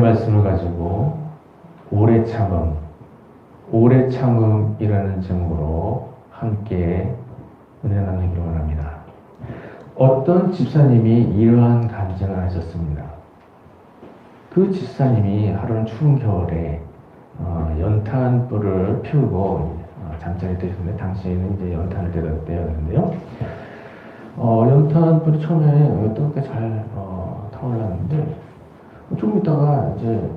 말씀을 가지고 오래 참음이라는 제목으로 함께 은혜 나누기를 원합니다. 어떤 집사님이 이러한 간증을 하셨습니다. 그 집사님이 하루는 추운 겨울에 연탄불을 피우고 잠자리 드셨는데, 당시에는 이제 연탄을 때였는데요. 연탄불이 처음에 뜨겁게 잘 타올랐는데, 조금 있다가 이제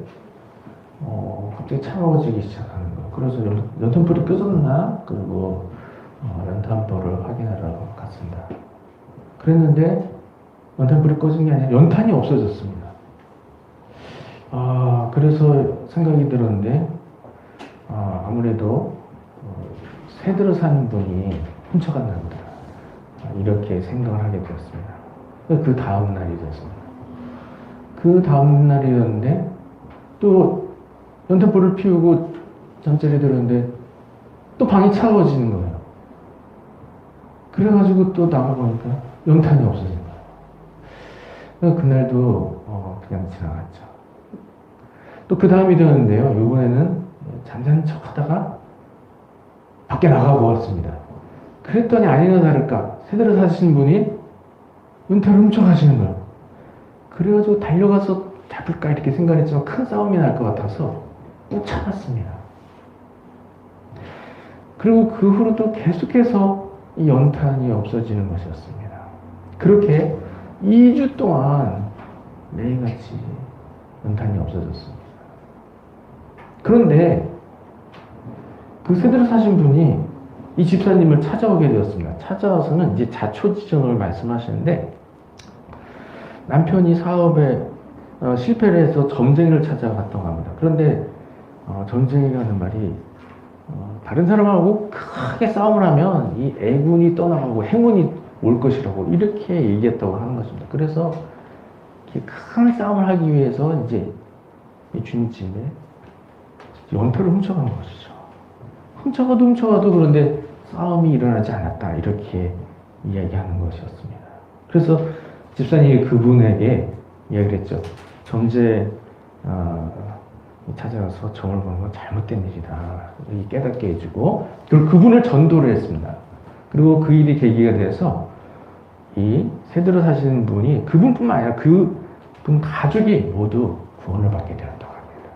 갑자기 차가워지기 시작하는 거예요. 그래서 연탄불이 꺼졌나? 그리고 연탄불을 확인하러 갔습니다. 그랬는데 연탄불이 꺼진 게 아니라 연탄이 없어졌습니다. 그래서 생각이 들었는데, 아무래도 새들을 사는 분이 훔쳐갔나 보다, 이렇게 생각을 하게 되었습니다. 그 다음 날이 됐습니다. 그 다음 날이었는데 또 연탄불을 피우고 잠자리에 들었는데 또 방이 차가워지는 거예요. 그래가지고 또 나가보니까 연탄이 없어진 거예요. 그날도 그냥 지나갔죠. 또 그 다음이 되었는데요. 이번에는 잠자는 척 하다가 밖에 나가고 왔습니다. 그랬더니 아니나 다를까 새들을 사시는 분이 연탄을 훔쳐가시는 거예요. 그래가지고 달려가서 잡을까 이렇게 생각했지만 큰 싸움이 날 것 같아서 또 참았습니다. 그리고 그 후로도 계속해서 이 연탄이 없어지는 것이었습니다. 그렇게 2주 동안 매일같이 연탄이 없어졌습니다. 그런데 그 새들을 사신 분이 이 집사님을 찾아오게 되었습니다. 찾아와서는 이제 자초지종을 말씀하시는데, 남편이 사업에 실패를 해서 점쟁이를 찾아갔다고 합니다. 그런데 점쟁이가 하는 말이 다른 사람하고 크게 싸움을 하면 이 애군이 떠나가고 행운이 올 것이라고 이렇게 얘기했다고 하는 것입니다. 그래서 큰 싸움을 하기 위해서 이제 이 주인집에 연탄을 훔쳐간 것이죠. 훔쳐가도 그런데 싸움이 일어나지 않았다, 이렇게 이야기하는 것이었습니다. 그래서 집사님이 그분에게 이야기를 했죠. 점제 찾아가서 점을 보는 건 잘못된 일이다, 깨닫게 해주고, 그리고 그분을 전도를 했습니다. 그리고 그 일이 계기가 돼서 이 새들을 사시는 분이 그분뿐만 아니라 그분 가족이 모두 구원을 받게 되었다고 합니다.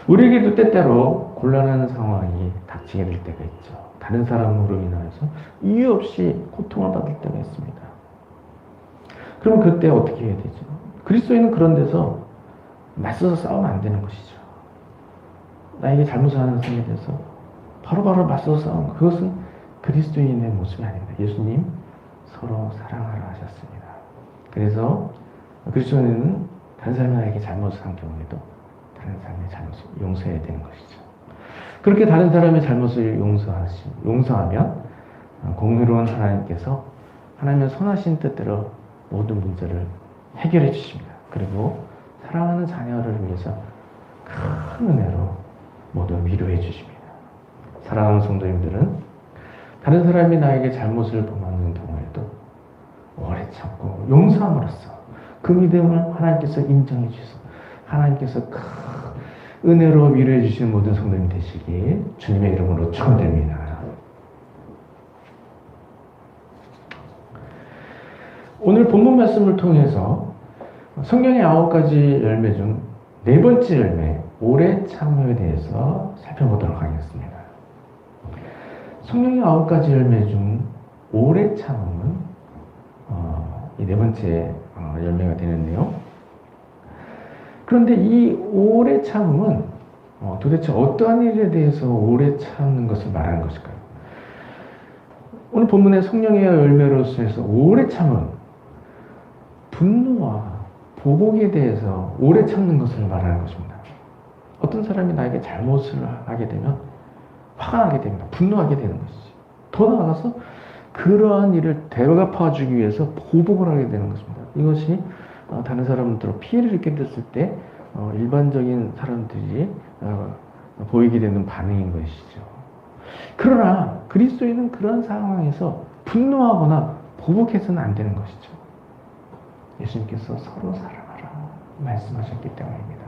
우리에게도 때때로 곤란한 상황이 닥치게 될 때가 있죠. 다른 사람으로 인하여서 이유 없이 고통을 받을 때가 있습니다. 그러면 그때 어떻게 해야 되죠? 그리스도인은 그런 데서 맞서서 싸우면 안 되는 것이죠. 나에게 잘못을 하는 사람에 대해서 바로바로 맞서서 싸우는 것, 그것은 그리스도인의 모습이 아닙니다. 예수님 서로 사랑하라 하셨습니다. 그래서 그리스도인은 다른 사람이 나에게 잘못을 한 경우에도 다른 사람의 잘못을 용서해야 되는 것이죠. 그렇게 다른 사람의 잘못을 용서하면 공의로운 하나님께서 하나님의 선하신 뜻대로 모든 문제를 해결해 주십니다. 그리고 사랑하는 자녀를 위해서 큰 은혜로 모두 위로해 주십니다. 사랑하는 성도님들은 다른 사람이 나에게 잘못을 범하는 경우에도 오래 참고 용서함으로써 그 믿음을 하나님께서 인정해 주셔서 하나님께서 큰 은혜로 위로해 주시는 모든 성도님 되시길 주님의 이름으로 축원드립니다. 오늘 본문 말씀을 통해서 성경의 9가지 열매 중 4번째 열매, 오래 참음에 대해서 살펴보도록 하겠습니다. 성경의 9가지 열매 중 오래 참음은 이 4번째 열매가 되는데요. 그런데 이 오래 참음은 도대체 어떠한 일에 대해서 오래 참는 것을 말하는 것일까요? 오늘 본문의 성령의 열매로서 해서 오래 참음, 분노와 보복에 대해서 오래 참는 것을 말하는 것입니다. 어떤 사람이 나에게 잘못을 하게 되면 화가 나게 됩니다. 분노하게 되는 것이지. 더 나아가서 그러한 일을 되갚아주기 위해서 보복을 하게 되는 것입니다. 이것이 다른 사람들로 피해를 입게 됐을 때 일반적인 사람들이 보이게 되는 반응인 것이죠. 그러나 그리스도인은 그런 상황에서 분노하거나 보복해서는 안 되는 것이죠. 예수님께서 서로 사랑하라 말씀하셨기 때문입니다.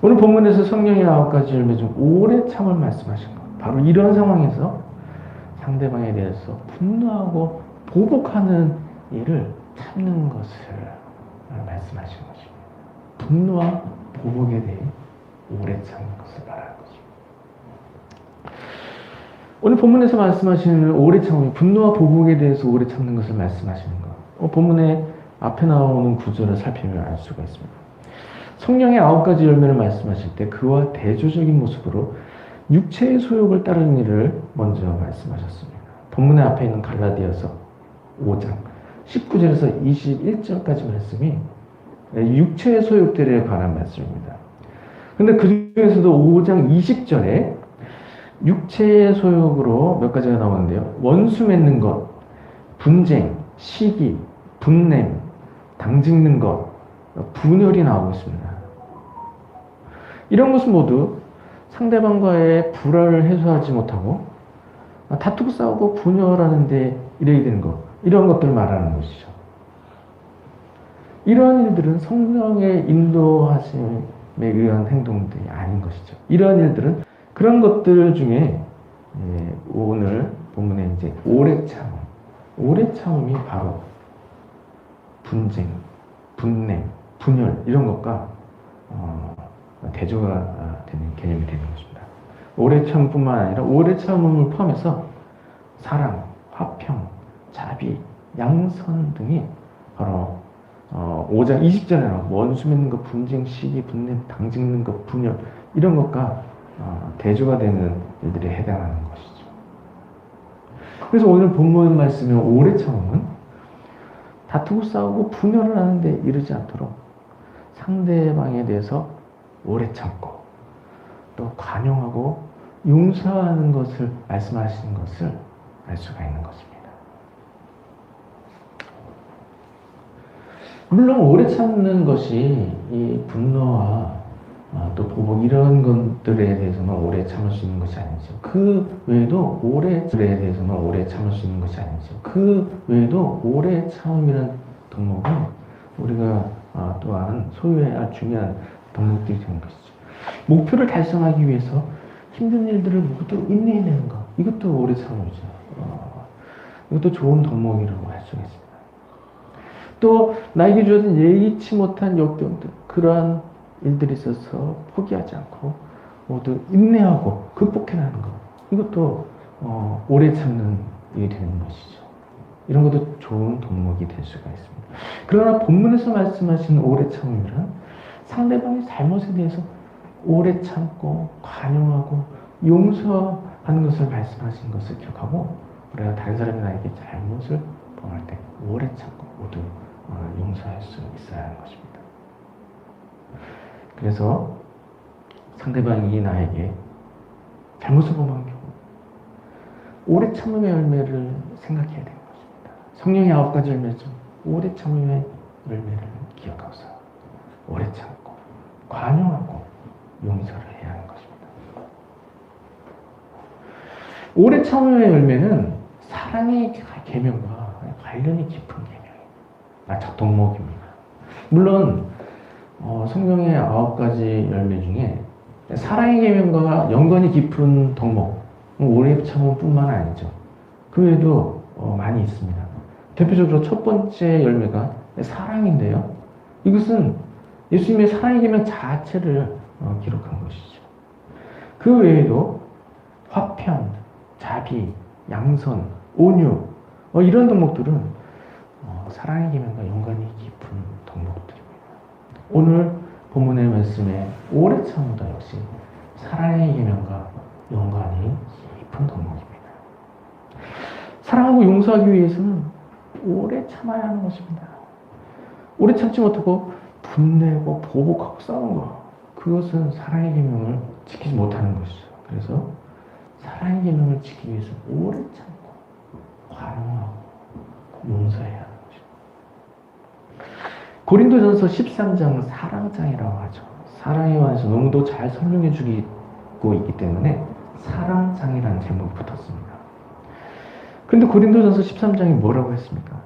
오늘 본문에서 성령의 9가지 열매 중 오래 참을 말씀하신 것, 바로 이런 상황에서 상대방에 대해서 분노하고 보복하는 일을 참는 것을 말씀하신 것입니다. 분노와 보복에 대해 오래 참는 것을 말하는 것입니다. 오늘 본문에서 말씀하시는 오래 참음이 분노와 보복에 대해서 오래 참는 것을 말씀하시는 것. 본문의 앞에 나오는 구절을 살피면 알 수가 있습니다. 성령의 9가지 열매를 말씀하실 때 그와 대조적인 모습으로 육체의 소욕을 따르는 일을 먼저 말씀하셨습니다. 본문의 앞에 있는 갈라디아서 5장 19절에서 21절까지 말씀이 육체의 소욕들에 관한 말씀입니다. 근데 그 중에서도 5장 20절에 육체의 소욕으로 몇 가지가 나오는데요. 원수 맺는 것, 분쟁, 시기, 분냄, 당짓는 것, 분열이 나오고 있습니다. 이런 것은 모두 상대방과의 불화를 해소하지 못하고 다투고 싸우고 분열하는데 일해야 되는 것, 이런 것들을 말하는 것이죠. 이러한 일들은 성령의 인도하심에 의한 행동들이 아닌 것이죠. 이러한 일들은 그런 것들 중에 오늘 본문에 이제 오래 참음이 바로 분쟁, 분냄, 분열 이런 것과 대조가 되는 개념이 되는 것입니다. 오래 참음뿐만 아니라 오래 참음을 포함해서 사랑, 화평, 자비, 양선 등이 바로 5장 20절에 나오는 원수 맺는 것, 분쟁, 시기, 분냄, 당짓는 것, 분열 이런 것과 대조가 되는 일들에 해당하는 것이죠. 그래서 오늘 본문 말씀의 오래 참음은 다투고 싸우고 분열을 하는데 이르지 않도록 상대방에 대해서 오래 참고 또 관용하고 용서하는 것을 말씀하시는 것을 알 수가 있는 것입니다. 물론 오래 참는 것이 이 분노와 또 보복 이런 것들에 대해서만 오래 참을 수 있는 것이 아니죠. 그 외에도 오래 대해서만 오래 참을 수 있는 것이 아니죠. 그 외에도 오래 참음이라는 덕목은 우리가 또한 소유해야 할 중요한 덕목들이 되는 것이죠. 목표를 달성하기 위해서 힘든 일들을 모두 인내해내는 것, 이것도 오래 참음이죠. 이것도 좋은 덕목이라고 할 수가 있습니다. 또 나에게 주어진 예의치 못한 역경들, 그러한 일들이 있어서 포기하지 않고 모두 인내하고 극복해나가는 것, 이것도 오래 참는 일이 되는 것이죠. 이런 것도 좋은 덕목이 될 수가 있습니다. 그러나 본문에서 말씀하시는 오래 참음이란 상대방의 잘못에 대해서 오래 참고 관용하고 용서하는 것을 말씀하신 것을 기억하고 우리가 다른 사람이 나에게 잘못을 범할 때 오래 참고 모두 용서할 수 있어야 하는 것입니다. 그래서 상대방이 나에게 잘못을 범한 경우 오래 참음의 열매를 생각해야 되는 것입니다. 성령의 9가지 열매 중 오래 참음의 열매를 기억하고서 오래 참고 관용하고 용서를 해야 하는 것입니다. 오래 참음의 열매는 사랑의 계명과 관련이 깊은 계명입니다. 덕목입니다. 물론 성령의 9가지 열매 중에 사랑의 계명과 연관이 깊은 덕목, 오래 참음뿐만 아니죠. 그 외에도 많이 있습니다. 대표적으로 첫 번째 열매가 사랑인데요. 이것은 예수님의 사랑의 계명 자체를 기록한 것이죠. 그 외에도 화평, 자비, 양선, 온유 이런 덕목들은 사랑의 계명과 연관이 깊은 덕목들입니다. 오늘 본문의 말씀에 오래 참음도 역시 사랑의 계명과 연관이 깊은 덕목입니다. 사랑하고 용서하기 위해서는 오래 참아야 하는 것입니다. 오래 참지 못하고 분내고 보복하고 싸우는 것, 그것은 사랑의 계명을 지키지 못하는 것이죠. 그래서 사랑의 계명을 지키기 위해서 오래 참고 관용하고 용서해야 하는 것입니다. 고린도전서 13장은 사랑장이라고 하죠. 사랑에 관해서 너무도 잘 설명해 주고 있기 때문에 사랑장이라는 제목이 붙었습니다. 그런데 고린도전서 13장이 뭐라고 했습니까?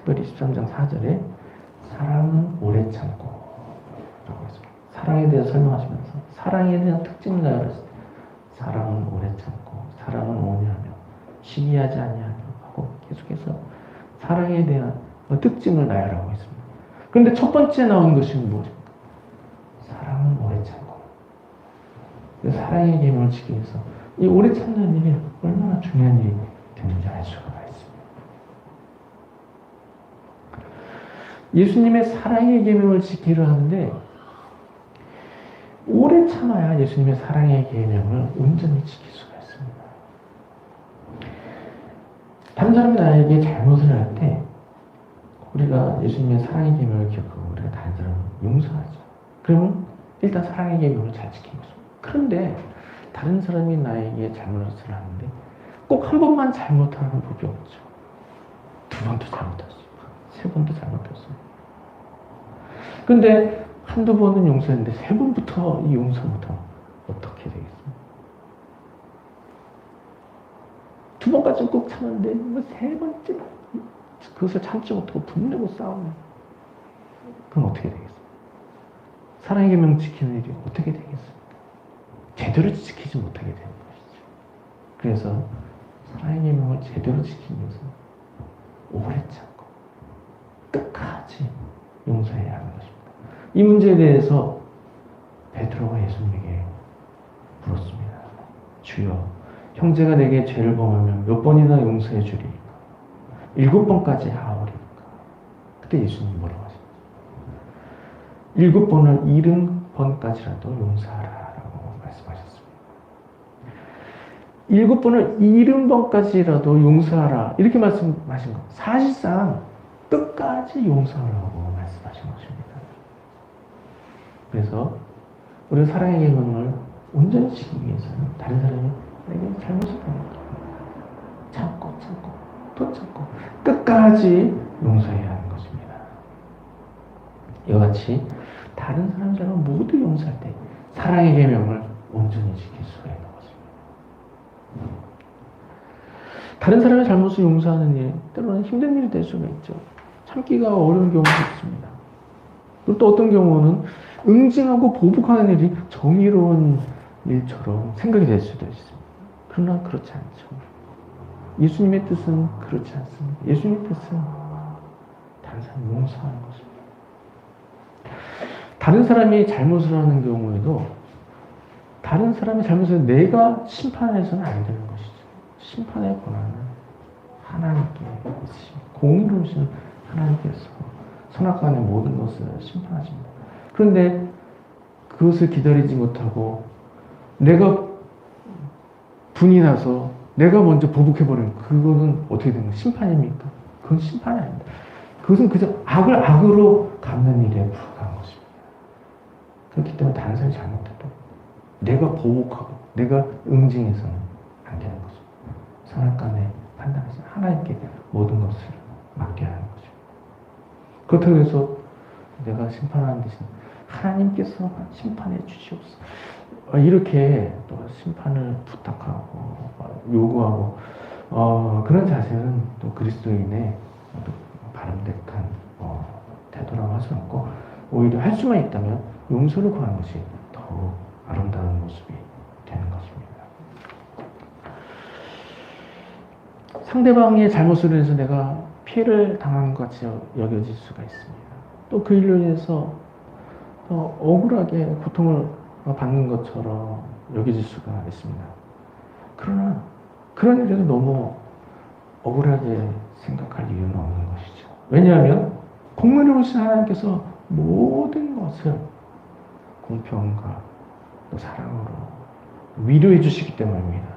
특별히 13장 4절에 사랑은 오래 참고 라고 했습니다. 사랑에 대해서 설명하시면서 사랑에 대한 특징을 나열했습니다. 사랑은 오래 참고 사랑은 온유하며 시기하지 아니하며 하고 계속해서 사랑에 대한 특징을 나열하고 있습니다. 그런데 첫 번째 나온 것이 무엇입니까? 사랑은 오래 참고. 사랑의 계명을 지키기 위해서 이 오래 참는 일이 얼마나 중요한 일이 되는지 알 수가 있습니다. 예수님의 사랑의 계명을 지키려 하는데 오래 참아야 예수님의 사랑의 계명을 온전히 지킬 수가 있습니다. 다른 사람이 나에게 잘못을 할 때 우리가 예수님의 사랑의 계명을 기억하고 우리가 다른 사람을 용서하죠. 그러면 일단 사랑의 계명을 잘 지킨 거죠. 그런데 다른 사람이 나에게 잘못을 하는데 꼭 한 번만 잘못하는 법이 없죠. 두 번도 잘못했어요. 세 번도 잘못했어요. 근데 한두 번은 용서했는데 세 번부터 이 용서 못하면 어떻게 되겠습니까? 두 번까지는 꼭 참았는데 뭐 세 번째 그것을 참지 못하고 분내고 싸우면 그럼 어떻게 되겠습니까? 사랑의 계명 지키는 일이 어떻게 되겠습니까? 제대로 지키지 못하게 되는 것이죠. 그래서 사랑의 계명을 제대로 지키기 위해서 오래 참고 끝까지 용서해야 하는 것입니다. 이 문제에 대해서 베드로가 예수님에게 물었습니다. 주여, 형제가 내게 죄를 범하면 몇 번이나 용서해 주리까? 7번까지 하오리까? 그때 예수님이 뭐라고 하십니까? 7번을 70번까지라도 용서하라 라고 말씀하셨습니다. 7번을 70번까지라도 용서하라 이렇게 말씀하신 것, 사실상 끝까지 용서하라고 말씀하신 것입니다. 그래서 우리가 사랑의 계명을 온전히 지키기 위해서는 다른 사람이 내게 잘못을 합니다. 참고 또 참고 끝까지 용서해야 하는 것입니다. 이와 같이 다른 사람 잘못 모두 용서할 때 사랑의 계명을 온전히 지킬 수가 있는 것입니다. 다른 사람의 잘못을 용서하는 일, 때로는 힘든 일이 될 수가 있죠. 참기가 어려운 경우도 있습니다. 그리고 또 어떤 경우는 응징하고 보복하는 일이 정의로운 일처럼 생각이 될 수도 있습니다. 그러나 그렇지 않죠. 예수님의 뜻은 그렇지 않습니다. 예수님의 뜻은 다른 사람을 용서하는 것입니다. 다른 사람이 잘못을 하는 경우에도 다른 사람의 잘못을 내가 심판해서는 안 되는 것이죠. 심판의 권한은 하나님께 있으십니다. 공의로우신 하나님께서 선악간의 모든 것을 심판하십니다. 그런데 그것을 기다리지 못하고 내가 분이 나서 내가 먼저 보복해버리면 그거는 어떻게 되는 거예요? 심판입니까? 그건 심판이 아닙니다. 그것은 그저 악을 악으로 갚는 일에 불과한 것입니다. 그렇기 때문에 다른 사람이 잘못해도 내가 보복하고 내가 응징해서는 안 되는 것입니다. 선악간의 판단에서 하나님께 모든 것을 맡겨야 하는 것입니다. 그렇다고 해서 내가 심판하는 대신 하나님께서 심판해 주시옵소서 이렇게 또 심판을 부탁하고 요구하고 그런 자세는 또 그리스도인의 바람직한 태도라고 할 수 없고 오히려 할 수만 있다면 용서를 구하는 것이 더욱 아름다운 모습이 되는 것입니다. 상대방의 잘못으로 인해서 내가 피해를 당한 것 같이 여겨질 수가 있습니다. 또 그 일로 인해서 더 억울하게 고통을 받는 것처럼 여겨질 수가 있습니다. 그러나 그런 일에도 너무 억울하게 생각할 이유는 없는 것이죠. 왜냐하면 공의로우신 하나님께서 모든 것을 공평과 또 사랑으로 위로해 주시기 때문입니다.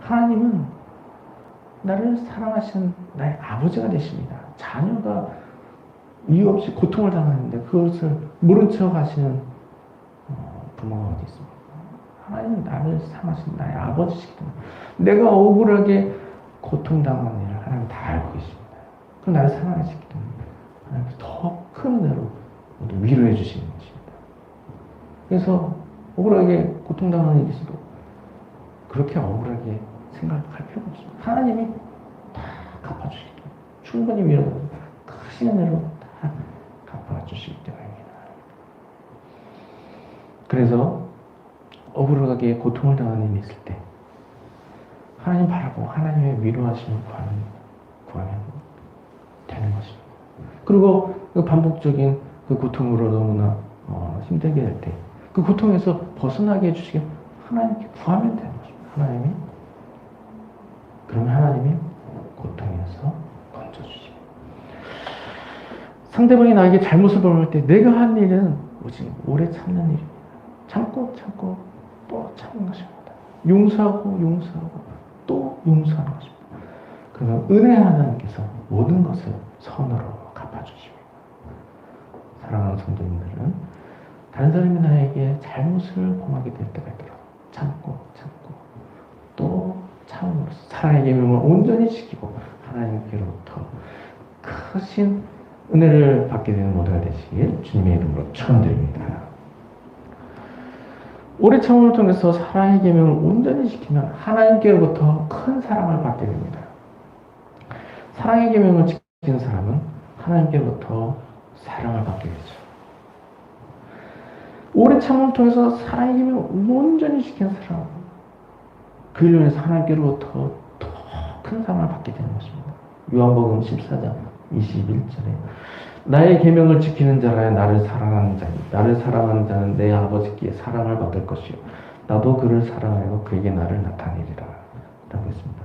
하나님은 나를 사랑하시는 나의 아버지가 되십니다. 자녀가 이유 없이 고통을 당하는데 그것을 모른 척 하시는 부모가 어디 있습니까? 하나님은 나를 사랑하시는 나의 아버지시기 때문에 내가 억울하게 고통당하는 일을 하나님 다 알고 계십니다. 그럼 나를 사랑하시기 때문에 하나님께서 더 큰 은혜로 위로해 주시는 것입니다. 그래서 억울하게 고통당하는 일이 있어도 그렇게 억울하게 생각할 필요가 없습니다. 하나님이 다 갚아주시기 때문에 충분히 위로하고 크신 은혜로 다 갚아주시기 때문입니다. 그래서 억울하게 고통을 당하는 일이 있을 때 하나님 바라보고 하나님의 위로하심을 구하면 되는 것입니다. 그리고 그 반복적인 그 고통으로 너무나 힘들게 될 때 그 고통에서 벗어나게 해주시게 하나님께 구하면 되는 것입니다. 그러면 하나님이 고통에서 건져주십니다. 상대방이 나에게 잘못을 범할 때 내가 한 일은 오직 오래 참는 일입니다. 참고 또 참는 것입니다. 용서하고 또 용서하는 것입니다. 그러면 은혜 하나님께서 모든 것을 선으로 갚아주십니다. 사랑하는 성도님들은 다른 사람이 나에게 잘못을 범하게 될 때가 있더라도 참고 또 참음으로써 사랑의 계명을 온전히 지키고 하나님께로부터 크신 은혜를 받게 되는 모두가 되시길 주님의 이름으로 축원드립니다. 오래 참음을 통해서 사랑의 계명을 온전히 지키면 하나님께로부터 큰 사랑을 받게 됩니다. 사랑의 계명을 지키는 사람은 하나님께로부터 사랑을 받게 되죠. 오래 참음을 통해서 사랑의 계명을 온전히 지키는 사람, 그 일로 인해서 하나님께로부터 더 큰 사랑을 받게 되는 것입니다. 요한복음 14장 21절에 나의 계명을 지키는 자라야 나를 사랑하는 자니 나를 사랑하는 자는 내 아버지께 사랑을 받을 것이요 나도 그를 사랑하여 그에게 나를 나타내리라 라고 했습니다.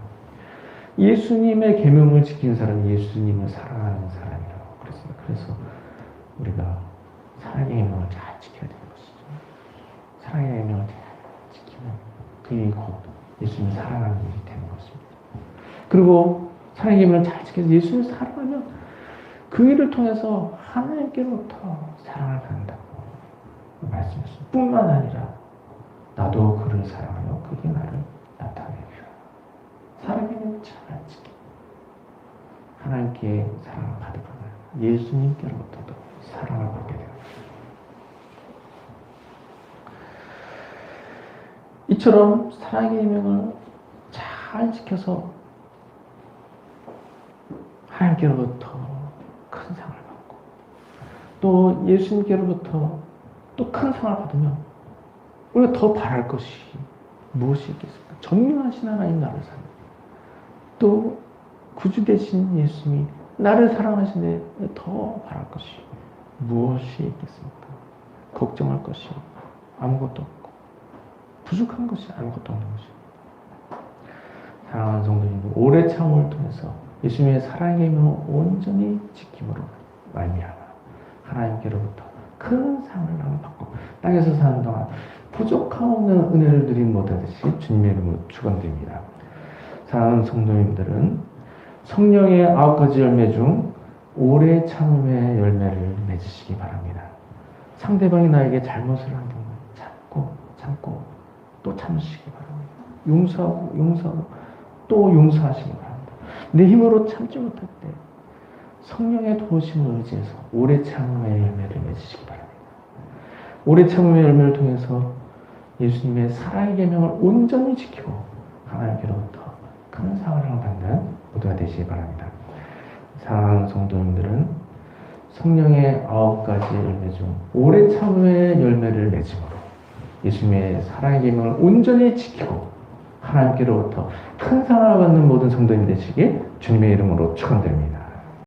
예수님의 계명을 지키는 사람이 예수님을 사랑하는 사람이라고 그랬습니다. 그래서 우리가 사랑의 계명을 잘 지켜야 되는 것이죠. 사랑의 계명을 잘 지키면 그 일이 곧 예수님을 사랑하는 일이 되는 것입니다. 그리고 사랑의 계명을 잘 지켜서 예수님을 사랑하면 그 일을 통해서 하나님께로부터 사랑을 받는다고 말씀하셨습니다. 뿐만 아니라 나도 그를 사랑하여 그게 나를 나타내리라. 사랑의 계명을 잘 지키고 하나님께 사랑을 받을 뿐만 아니라 예수님께로부터도 사랑을 받게 됩니다. 이처럼 사랑의 계명을 잘 지켜서 하나님께로부터 큰 상을 받고 또 예수님께로부터 또 큰 상을 받으면 우리가 더 바랄 것이 무엇이 있겠습니까? 전능하신 하나님 나를 사랑하고 또 구주 되신 예수님이 나를 사랑하시는데 더 바랄 것이 무엇이 있겠습니까? 걱정할 것이 아무것도 없고 부족한 것이 아무것도 없는 것입니다. 사랑하는 성도님들, 오래 참음을 통해서 예수님의 사랑의 계명을 온전히 지킴으로 말미암아 하나님께로부터 큰 상을 받고 땅에서 사는 동안 부족함 없는 은혜를 누린 못하듯이 주님의 이름으로 축원드립니다. 사랑하는 성도님들은 성령의 9가지 열매 중 오래 참음의 열매를 맺으시기 바랍니다. 상대방이 나에게 잘못을 한 경우 참고 또 참으시기 바랍니다. 용서하고 또 용서하시기 바랍니다. 내 힘으로 참지 못할 때 성령의 도우심을 의지해서 오래 참음의 열매를 맺으시기 바랍니다. 오래 참음의 열매를 통해서 예수님의 사랑의 계명을 온전히 지키고 하나님께로부터 큰 상을 받는 모두가 되시기 바랍니다. 사랑하는 성도님들은 성령의 9가지 열매 중 오래 참음의 열매를 맺음으로 예수님의 사랑의 계명을 온전히 지키고 하나님께로부터 큰 상을 받는 모든 성도님 되시길 주님의 이름으로 축원드립니다.